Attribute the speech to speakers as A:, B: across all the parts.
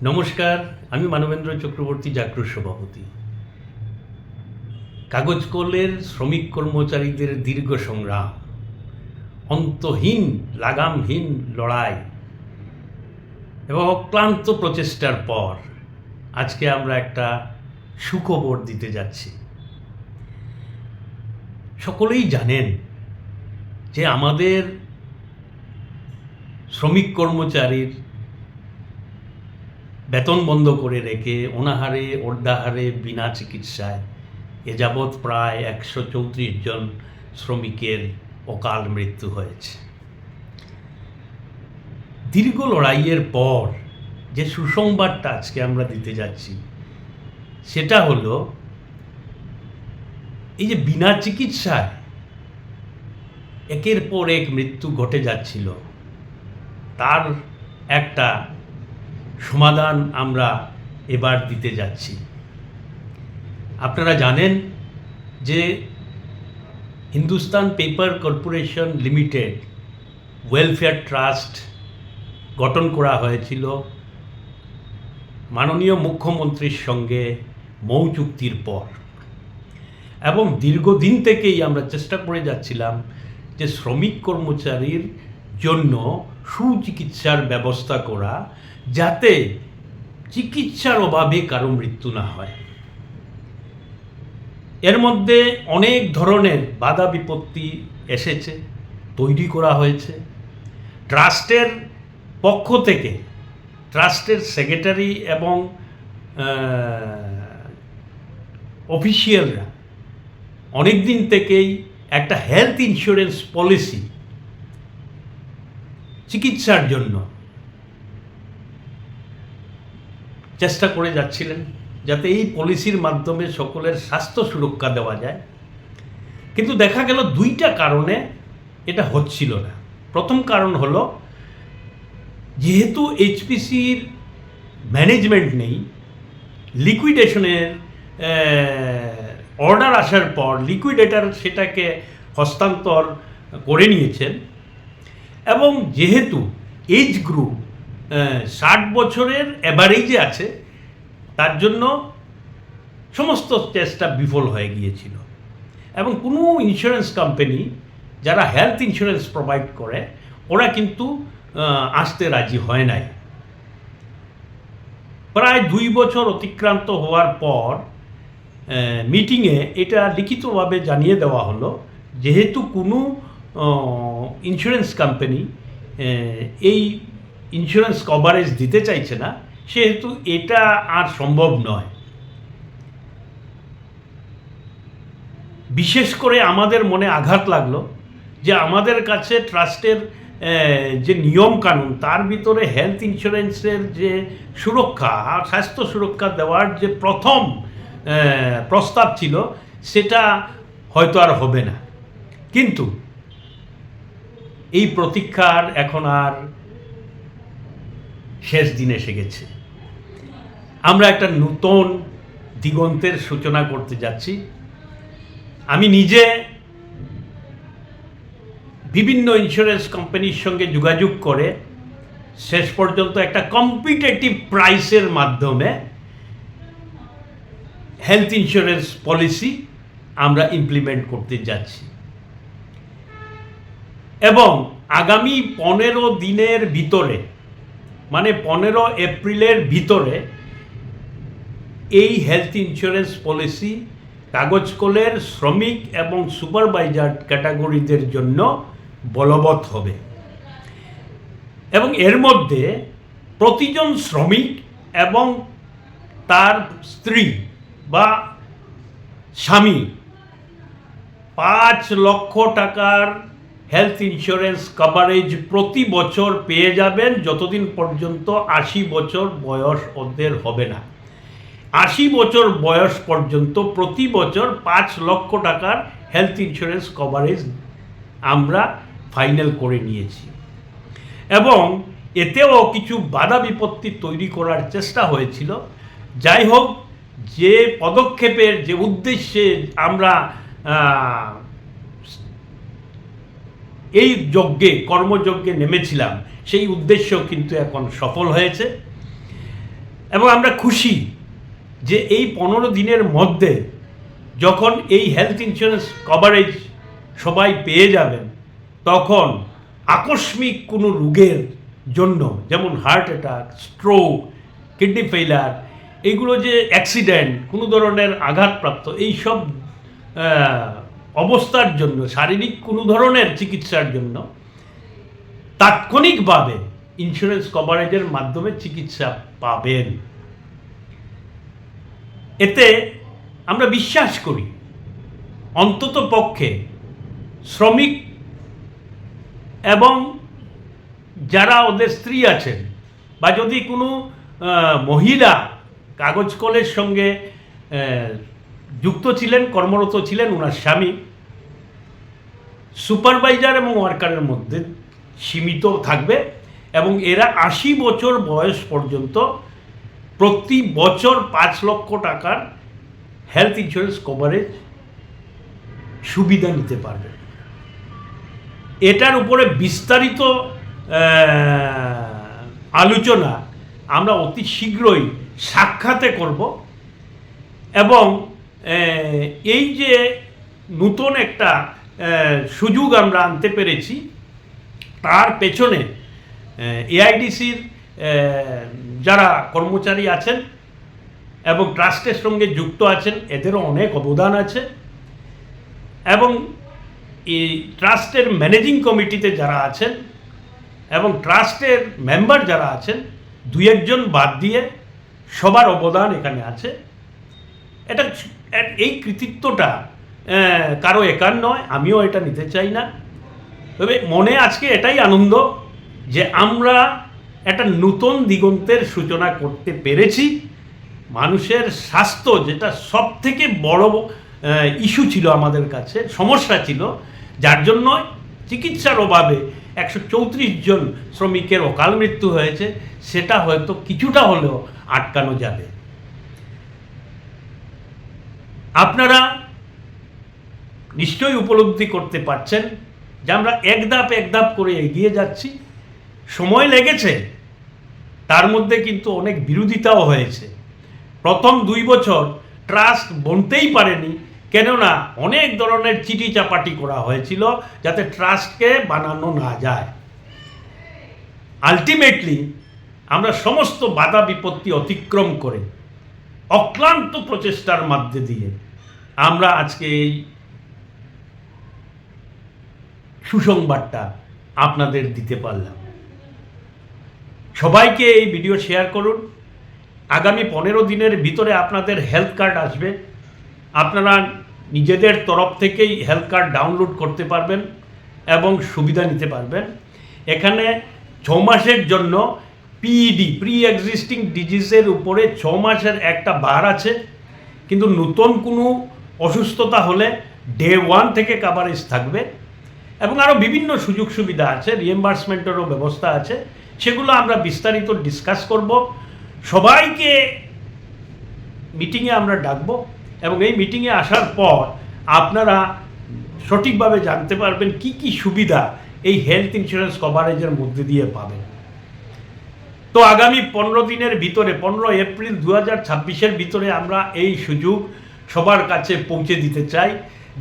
A: নমস্কার, আমি মানবেন্দ্র চক্রবর্তী, জাগ্রত সভাপতি। কাগজ কলের শ্রমিক কর্মচারীদের দীর্ঘ সংগ্রাম, অন্তহীন লাগামহীন লড়াই এবং অক্লান্ত প্রচেষ্টার পর আজকে আমরা একটা সুখবর দিতে যাচ্ছি। সকলেই জানেন যে আমাদের শ্রমিক কর্মচারীর বেতন বন্ধ করে রেখে অনাহারে অর্ধাহারে বিনা চিকিৎসায় এ যাবৎ প্রায় 134 জন শ্রমিকের অকাল মৃত্যু হয়েছে। দীর্ঘ লড়াইয়ের পর যে সুসংবাদটা আজকে আমরা দিতে যাচ্ছি সেটা হলো, এই যে বিনা চিকিৎসায় একের পর এক মৃত্যু ঘটে যাচ্ছিল, তার একটা সমাধান আমরা এবার দিতে যাচ্ছি। আপনারা জানেন যে Hindustan paper corporation limited welfare trust গঠন করা হয়েছিল মাননীয় মুখ্যমন্ত্রীর সঙ্গে মৌ চুক্তির পর, এবং দীর্ঘদিন থেকেই আমরা চেষ্টা করে যাচ্ছিলাম যে শ্রমিক কর্মচারীর জন্য সুচিকিৎসার ব্যবস্থা করা, যাতে চিকিৎসার অভাবে কারো মৃত্যু না হয়। এর মধ্যে অনেক ধরনের বাধা বিপত্তি এসেছে, তৈরি করা হয়েছে। ট্রাস্টের পক্ষ থেকে ট্রাস্টের সেক্রেটারি এবং অফিসিয়ালরা অনেক দিন থেকেই একটা হেলথ ইন্স্যুরেন্স পলিসি চিকিৎসার জন্য চেষ্টা করে যাচ্ছিলেন, যাতে এই পলিসির মাধ্যমে সকলের স্বাস্থ্য সুরক্ষা দেওয়া যায়। কিন্তু দেখা গেল দুইটা কারণে এটা হচ্ছিল না। প্রথম কারণ হলো, যেহেতু এইচপিসির ম্যানেজমেন্ট নেই, লিকুইডেশনের অর্ডার আসার পর লিকুইডেটর সেটাকে হস্তান্তর করে নিয়েছেন, এবং যেহেতু এজ গ্রুপ 60 বছরের অ্যাভারেজে আছে, তার জন্য সমস্ত চেষ্টা বিফল হয়ে গিয়েছিল। এবং কোনো ইন্স্যুরেন্স কোম্পানি যারা হেলথ ইন্স্যুরেন্স প্রোভাইড করে, ওরা কিন্তু আসতে রাজি হয় নাই। প্রায় 2 বছর অতিক্রান্ত হওয়ার পর মিটিংয়ে এটা লিখিতভাবে জানিয়ে দেওয়া হলো, যেহেতু কোনো ইন্স্যুরেন্স কোম্পানি এই ইন্স্যুরেন্স কভারেজ দিতে চাইছে না, সেহেতু এটা আর সম্ভব নয়। বিশেষ করে আমাদের মনে আঘাত লাগলো যে আমাদের কাছে ট্রাস্টের যে নিয়ম কানুন, তার ভিতরে হেলথ ইন্স্যুরেন্সের যে সুরক্ষা, স্বাস্থ্য সুরক্ষা দেওয়ার যে প্রথম প্রস্তাব ছিল, সেটা হয়তো আর হবে না। কিন্তু এই প্রতীক্ষার এখন আর শেষ দিন এসে গেছে। আমরা একটা নতুন দিগন্তের সূচনা করতে যাচ্ছি। আমি নিজে বিভিন্ন ইন্স্যুরেন্স কোম্পানির সঙ্গে যোগাযোগ করে শেষ পর্যন্ত একটা কম্পিটিটিভ প্রাইসের মাধ্যমে হেলথ ইন্স্যুরেন্স পলিসি আমরা ইমপ্লিমেন্ট করতে যাচ্ছি, এবং আগামী 15 দিনের ভিতরে, মানে 15 এপ্রিলের ভিতরে এই হেলথ ইন্স্যুরেন্স পলিসি কাগজ কলের শ্রমিক এবং সুপারভাইজার ক্যাটাগরিদের জন্য বলবৎ হবে। এবং এর মধ্যে প্রতিজন শ্রমিক এবং তার স্ত্রী বা স্বামী 5 লক্ষ টাকার হেলথ ইন্স্যুরেন্স কভারেজ প্রতি বছর পেয়ে যাবেন, যতদিন পর্যন্ত 80 বছর বয়স ওদের হবে না। 80 বছর বয়স পর্যন্ত প্রতি বছর 5 লক্ষ টাকার হেলথ ইন্স্যুরেন্স কভারেজ আমরা ফাইনাল করে নিয়েছি। এবং এতেও কিছু বাধা বিপত্তি তৈরি করার চেষ্টা হয়েছিল। যাই হোক, যে পদক্ষেপের যে উদ্দেশ্যে আমরা এই কর্মযজ্ঞে নেমেছিলাম, সেই উদ্দেশ্য কিন্তু এখন সফল হয়েছে। এবং আমরা খুশি যে এই 15 দিনের মধ্যে যখন এই হেলথ ইন্স্যুরেন্স কভারেজ সবাই পেয়ে যাবেন, তখন আকস্মিক কোনো রোগের জন্য, যেমন heart attack, stroke, kidney failure, এইগুলো যে অ্যাক্সিডেন্ট, কোনো ধরনের আঘাতপ্রাপ্ত, এইসব অবস্থার জন্য, শারীরিক কোনো ধরনের চিকিৎসার জন্য তাৎক্ষণিকভাবে ইন্স্যুরেন্স কভারেজের মাধ্যমে চিকিৎসা পাবেন। এতে আমরা বিশ্বাস করি অন্তত পক্ষে শ্রমিক এবং যারা ওদের স্ত্রী আছেন, বা যদি কোনো মহিলা কাগজ কলের সঙ্গে যুক্ত ছিলেন, কর্মরত ছিলেন, ওনার স্বামী সুপারভাইজার এবং ওয়ার্কারের মধ্যে সীমিত থাকবে, এবং এরা 80 বছর বয়স পর্যন্ত প্রতি বছর 5 লক্ষ টাকার হেলথ ইন্স্যুরেন্স কভারেজ সুবিধা নিতে পারবে। এটার উপরে বিস্তারিত আলোচনা আমরা অতি শীঘ্রই সাক্ষাতে করব, এবং এই যে নতুন একটা সুযোগ আমরা আনতে পেরেছি, তার পেছনে এআইডিসির যারা কর্মচারী আছেন এবং ট্রাস্টের সঙ্গে যুক্ত আছেন, এদেরও অনেক অবদান আছে, এবং এই ট্রাস্টের ম্যানেজিং কমিটিতে যারা আছেন এবং ট্রাস্টের মেম্বার যারা আছেন, 2-1 বাদ দিয়ে সবার অবদান এখানে আছে। এটা এই কৃতিত্বটা কারো একার নয়, আমিও এটা নিতে চাই না। তবে মনে আজকে এটাই আনন্দ যে আমরা একটা নতুন দিগন্তের সূচনা করতে পেরেছি। মানুষের স্বাস্থ্য, যেটা সব থেকে বড় ইস্যু ছিল আমাদের কাছে, সমস্যা ছিল, যার জন্য চিকিৎসার অভাবে 134 জন শ্রমিকের অকাল মৃত্যু হয়েছে, সেটা হয়তো কিছুটা হলেও আটকানো যাবে। আপনারা নিশ্চয়ই উপলব্ধি করতে পারছেন যে আমরা এক ধাপ করে এগিয়ে যাচ্ছি। সময় লেগেছে, তার মধ্যে কিন্তু অনেক বিরোধিতাও হয়েছে। প্রথম 2 বছর ট্রাস্ট বনতেই পারেনি, কেননা অনেক ধরনের চিঠি চাপাটি করা হয়েছিল যাতে ট্রাস্টকে বানানো না যায়। আলটিমেটলি আমরা সমস্ত বাধা বিপত্তি অতিক্রম করে অক্লান্ত প্রচেষ্টার মধ্যে দিয়ে আমরা আজকে এই সুসংবাদটা আপনাদের দিতে পারলাম। সবাইকে এই ভিডিও শেয়ার করুন। আগামী 15 দিনের ভিতরে আপনাদের হেলথ কার্ড আসবে। আপনারা নিজেদের তরফ থেকেই হেলথ কার্ড ডাউনলোড করতে পারবেন এবং সুবিধা নিতে পারবেন। এখানে 6 মাসের জন্য পিইডি, প্রি এক্সিস্টিং ডিজিজের উপরে 6 মাসের একটা বার আছে, কিন্তু নতুন কোনো অসুস্থতা হলে ডে 1 থেকে কাভারেজ থাকবে, এবং আরও বিভিন্ন সুযোগ সুবিধা আছে, রিএম্বার্সমেন্টেরও ব্যবস্থা আছে। সেগুলো আমরা বিস্তারিত ডিসকাস করব। সবাইকে মিটিংয়ে আমরা ডাকব, এবং এই মিটিংয়ে আসার পর আপনারা সঠিকভাবে জানতে পারবেন কি কি সুবিধা এই হেলথ ইন্স্যুরেন্স কভারেজের মধ্যে দিয়ে পাবেন। তো আগামী 15 দিনের ভিতরে, 15 এপ্রিল 2026-এর ভিতরে আমরা এই সুযোগ সবার কাছে পৌঁছে দিতে চাই,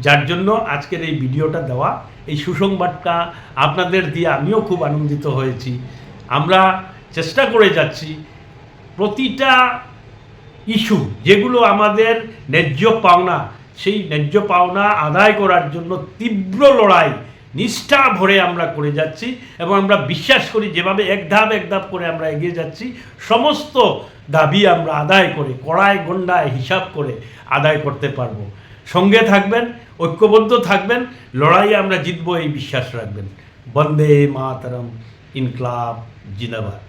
A: যার জন্য আজকের এই ভিডিওটা দেওয়া। এই সুসংবাদটা আপনাদের দিয়ে আমিও খুব আনন্দিত হয়েছি। আমরা চেষ্টা করে যাচ্ছি প্রতিটা ইস্যু, যেগুলো আমাদের ন্যায্য পাওনা, সেই ন্যায্য পাওনা আদায় করার জন্য তীব্র লড়াই নিষ্ঠা ভরে আমরা করে যাচ্ছি, এবং আমরা বিশ্বাস করি যেভাবে এক ধাপ করে আমরা এগিয়ে যাচ্ছি, সমস্ত দাবি আমরা আদায় করে, কড়ায় গন্ডায় হিসাব করে আদায় করতে পারবো। সঙ্গে থাকবেন, ঐক্যবদ্ধ থাকবেন, লড়াইয়ে আমরা জিতবো এই বিশ্বাস রাখবেন। বন্দে মাতরম, ইনকলাব জিন্দাবাদ।